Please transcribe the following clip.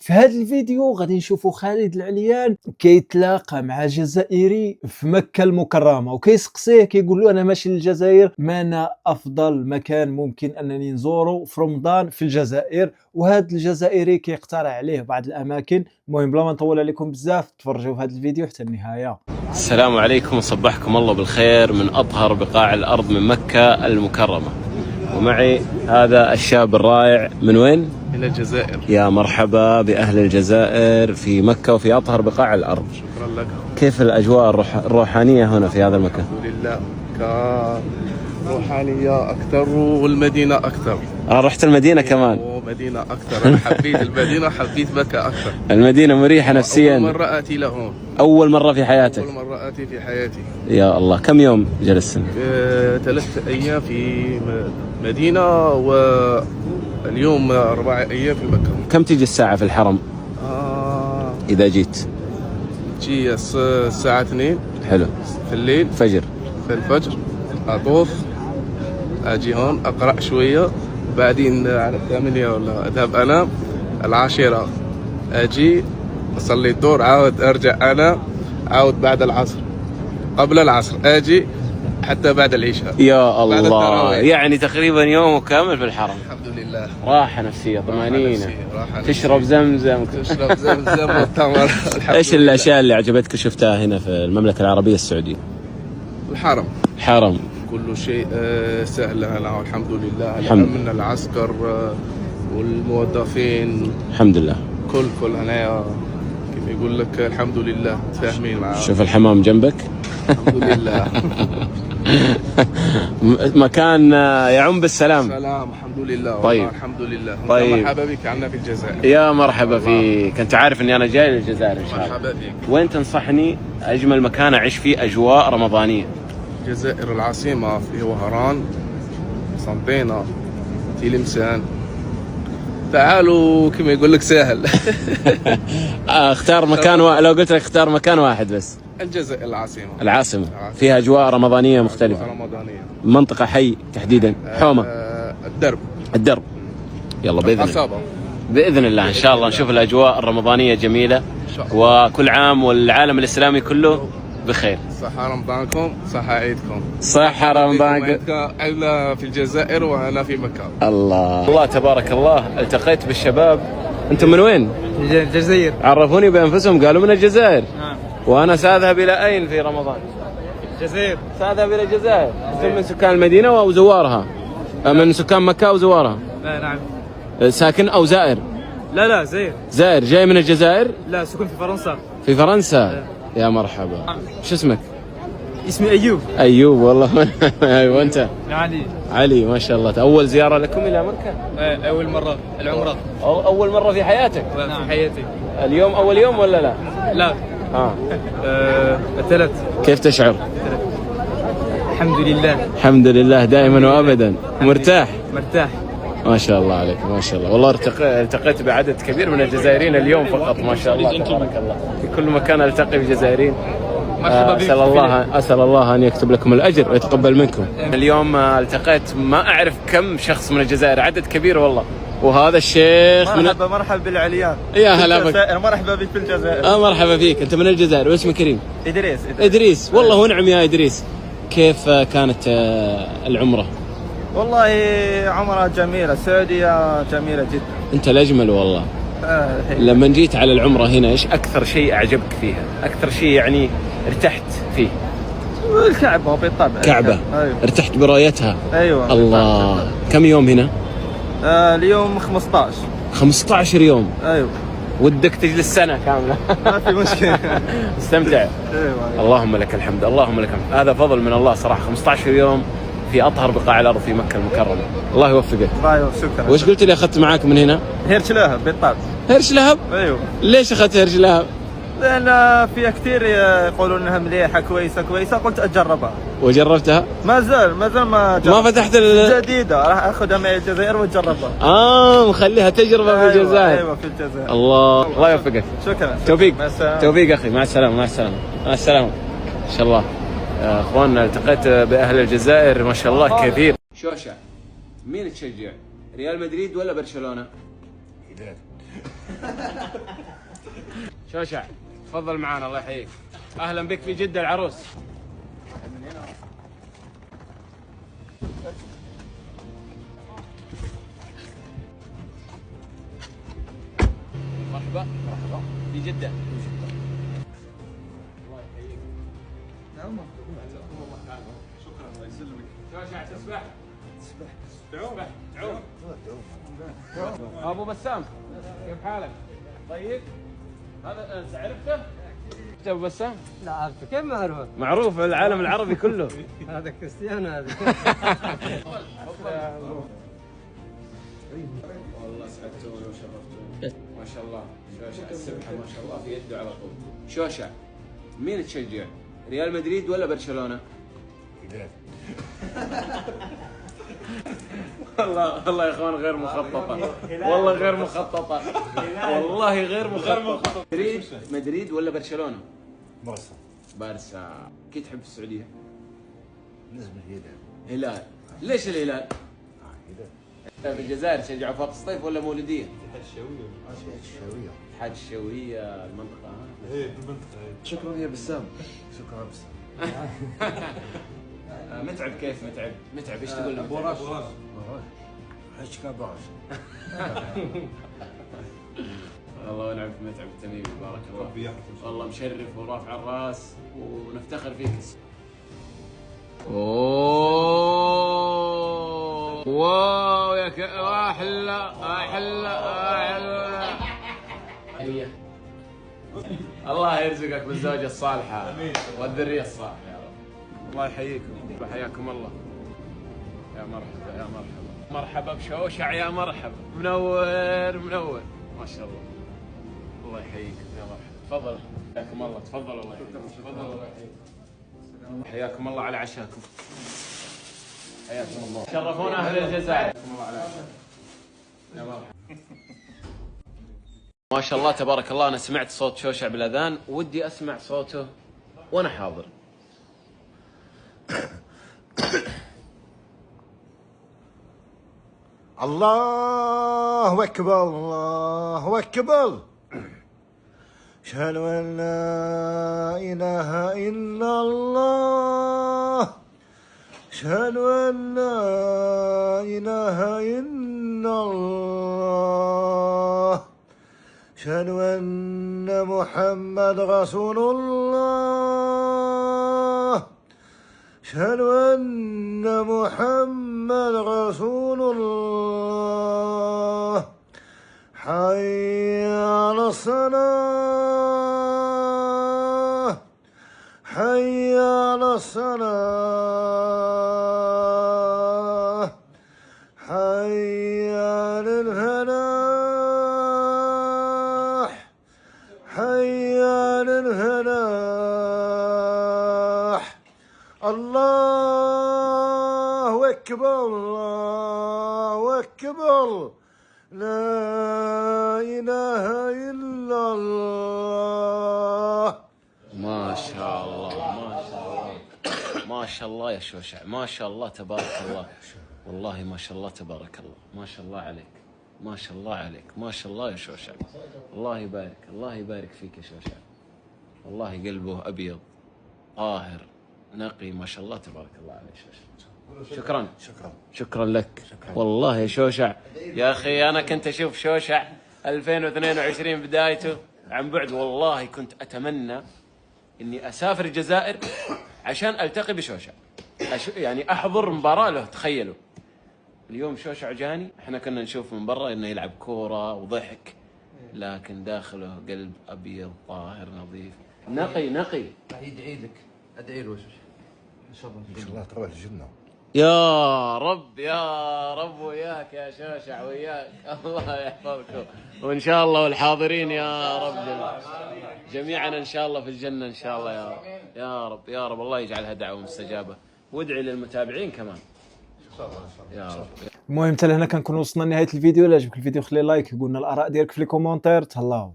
في هذا الفيديو غادي نشوفوا خالد العليان كيتلاقى مع جزائري في مكة المكرمة وكيسقسيه كيقول له انا ماشي للجزائر، ما انا افضل مكان ممكن انني نزوره في رمضان في الجزائر. وهذا الجزائري كيقترح عليه بعض الاماكن. المهم بلا ما نطول عليكم بزاف تفرجوا في هذا الفيديو حتى النهاية. السلام عليكم وصبحكم الله بالخير من أطهر بقاع الأرض من مكة المكرمة، ومعي هذا الشاب الرائع من وين؟ من الجزائر. يا مرحبا بأهل الجزائر في مكة وفي أطهر بقاع الأرض. شكرا لك. كيف الأجواء الروحانية هنا في هذا المكان؟ الحمد لله، كروحانية أكثر والمدينة أكثر. رحت المدينة كمان؟ مدينة أكثر، أنا حبيت المدينة، حبيت مكة أكثر. المدينة مريحة نفسيا. أول مرة آتي لهون. أول مرة في حياتك؟ أول مرة آتي في حياتي. يا الله، كم يوم جلست؟ 3 أيام في مدينة واليوم 4 أيام في مكة. كم تيجي الساعة في الحرم؟ إذا جيت؟ تجي الساعة 2. حلو. في الليل. فجر. في الفجر أطوف، أجي هون أقرأ شوية، بعدين على 8 ولا أذهب أنام. 10 أجي أصلي الظهر، عاود أرجع أنام، عاود بعد العصر، قبل العصر أجي حتى بعد العشاء. يا الله، يعني تقريبا يوم كامل في الحرم. الحمد لله. راحة نفسية، طمأنينة. راحة تشرب زمزم. تشرب زمزم والتمر. ايش الاشياء اللي عجبتك شفتها هنا في المملكة العربية السعودية؟ الحرم. الحرم كل شيء سهل هنا والحمد لله. الحمد. العسكر والموظفين الحمد لله. كل هنا كيف يقول لك الحمد لله فاهمين معاه. شوف الحمام جنبك. الحمد لله. مكان يعم بالسلام. سلام الحمد لله. طيب. الحمد لله. طيب. مرحبا بك عنا في الجزائر. يا مرحبا فيك، انت عارف اني انا جاي للجزائر ان شاء الله. مرحبا بك. وين تنصحني اجمل مكان اعيش فيه اجواء رمضانية؟ الجزائر العاصمة في وهران، سنطينة، تلمسان. تعالوا كما يقول لك سهل. اختار مكان لو قلت لك اختار مكان واحد بس. الجزائر العاصمة فيها اجواء رمضانية مختلفة. رمضانية. منطقة حي تحديدا حومة. الدرب. يلا بإذن الله إن شاء الله نشوف الأجواء الرمضانية جميلة، وكل عام والعالم الإسلامي كله بخير. صحة رمضانكم، صحة عيدكم. صحة رمضانكم. أنا في الجزائر وأنا في مكة. الله تبارك الله. التقيت بالشباب. أنتم من وين؟ الجزائر. عرفوني بأنفسهم. قالوا من الجزائر. وأنا سأذهب إلى أين في رمضان؟ الجزائر. سأذهب إلى الجزائر. أنتم من سكان المدينة أو زوارها؟ من سكان مكة أو زوارها؟ لا نعم. ساكن أو زائر؟ لا زائر. جاي من الجزائر؟ لا، سكن في فرنسا. في فرنسا. يا مرحبا. شو اسمك؟ اسمي أيوب والله. وأنت؟ علي. ما شاء الله. أول زيارة لكم إلى مكة؟ أول مرة العمرة. أول مرة في حياتك؟ في حياتي. اليوم أول يوم ولا لا؟ لا. الثلاث. كيف تشعر؟ الحمد لله دائما وأبدا. مرتاح؟ مرتاح. ما شاء الله عليك، ما شاء الله. والله التقيت بعدد كبير من الجزائريين اليوم فقط، ما شاء الله تبارك الله. في كل مكان التقي بجزائريين. أسأل الله أن يكتب لكم الأجر ويتقبل منكم. اليوم التقيت ما أعرف كم شخص من الجزائر، عدد كبير والله. وهذا الشيخ مرحبا بالعليان. يا هلا بك. مرحبا بك في الجزائر. مرحبا فيك. أنت من الجزائر واسمك كريم؟ إدريس. والله ونعم يا إدريس. كيف كانت العمرة؟ والله عمرة جميلة، السعودية جميلة جدا. أنت الأجمل والله. لما جيت على العمرة هنا إيش أكثر شيء أعجبك فيها؟ أكثر شيء يعني ارتحت فيه؟ الكعبة بالطبع. كعبة. أيوة. ارتحت برؤيتها. أيوة. الله. كم يوم هنا؟ اليوم 15. 15 يوم. أيوة. ودك تجلس سنة كاملة. ما في مشكلة. استمتع. أيوة. اللهم لك الحمد، اللهم لك الحمد. هذا فضل من الله صراحة. 15 يوم في أطهر بقاع الأرض في مكة المكرمة. الله يوفقك. شكرا. وش قلت لي أخذت معاك من هنا؟ هرش لهب بالطبع. هرش لهب؟ أيوه. ليش أخذت هرش لهب؟ لأن فيها كثير يقولون انها مليحه كويسه، قلت اجربها. وجربتها؟ ما زال ما جربت. ما فتحت جديده، راح اخذها معي الجزائر واجربها. مخليها تجربه في الجزائر. ايوه في الجزائر. الله يوفقك. شكرا. توفيق اخي. مع السلامه. ان شاء الله. اخواننا التقيت باهل الجزائر ما شاء الله كثير. شوشة، مين تشجع؟ ريال مدريد ولا برشلونه؟ شوشع تفضل معانا الله يحييك. اهلا بك في جدة العروس. مرحبا في جدة. الله يحييك. نعم شكرا الله يسلمك. شوشع تسبح تعوم تعوم. ابو بسام كيف حالك؟ طيب هذا انت عرفته؟ شفت ابو بسام؟ لا عرفته. كيف ما اعرفه؟ معروف في العالم العربي كله. هذا كريستيانو هذا. والله سعدتوني وشرفتوني ما شاء الله. شوشع السبحه ما شاء الله في يده على طول. شوشع مين تشجع؟ ريال مدريد ولا برشلونه؟ والله يا اخوان غير مخططه. والله غير مخططه. والله غير مخططه. مدريد ولا برشلونه؟ بارسا. اكيد تحب السعوديه؟ بالنسبه للهلال هلال. ليش الهلال؟ في الجزائر تشجعوا فوق الصيف ولا مولوديه؟ الشاويه. اتحاد الشويه المنطقه. ايه بالمنطقه. شكرا يا بسام. شكرا بسام. متعب كيف متعب؟ متعب ايش تقول؟ براش حشكا براش. الله ونعم في متعب التميمي بارك الله. والله مشرف ورافع الراس ونفتخر فيك. اوه واو يا احلى احلى احلى. الله يرزقك بالزوجة الصالحة والذرية الصالحة يا رب. الله يحييكم وحياكم الله. يا مرحبا يا مرحبا. مرحبا بشوشع يا مرحبا. منور منور ما شاء الله. الله يحييكم يا مرحبا. تفضل حياكم الله. تفضلوا الله يحييكم. تفضلوا الله يحييكم. حياكم الله على عشاكم. حياكم الله. شرفونا اهل الجزائر. حياكم الله على عشاكم يا مرحبا. ما شاء الله تبارك الله. انا سمعت صوت شوشع بالاذان ودي اسمع صوته وانا حاضر. الله اكبر الله اكبر. اشهد ان لا اله الا الله. اشهد ان لا اله الا الله. اشهد ان محمد رسول الله. اشهد ان محمد رسول الله. حي على الصلاة. حي على الصلاة. حي على الفلاح. حي على الفلاح. الله أكبر الله أكبر. لا إله إلا الله. ما شاء الله ما شاء الله ما شاء الله يا شوشع. ما شاء الله تبارك الله. والله ما شاء الله تبارك الله. ما شاء الله عليك. ما شاء الله عليك. ما شاء الله يا شوشع. الله يبارك. الله يبارك فيك يا شوشع. والله قلبه أبيض طاهر نقي. ما شاء الله تبارك الله عليه شوشع. شكرا شكرا لك. والله يا شوشع يا أخي أنا كنت أشوف شوشع 2022 بدايته عن بعد. والله كنت أتمنى إني أسافر الجزائر عشان ألتقي بشوشع. يعني أحضر مباراة له. تخيلوا اليوم شوشع جاني. احنا كنا نشوف من برا إنه يلعب كورة وضحك لكن داخله قلب أبيض طاهر نظيف نقي نقي. يدعي لك. ادعي له ان شاء الله تروح الجنة يا رب يا رب. وياك يا شوشع وياك. الله يحفظكم وإن شاء الله والحاضرين يا رب جميعا إن شاء الله في الجنة إن شاء الله يا رب يا رب يا رب. الله يجعلها دعوة مستجابة. وادعي للمتابعين كمان يا رب. المهم حتى لهنا كنكون وصلنا لنهايه الفيديو. الا عجبك الفيديو خلي لايك، قولنا الاراء ديالك في لي كومونتير. تهلاو.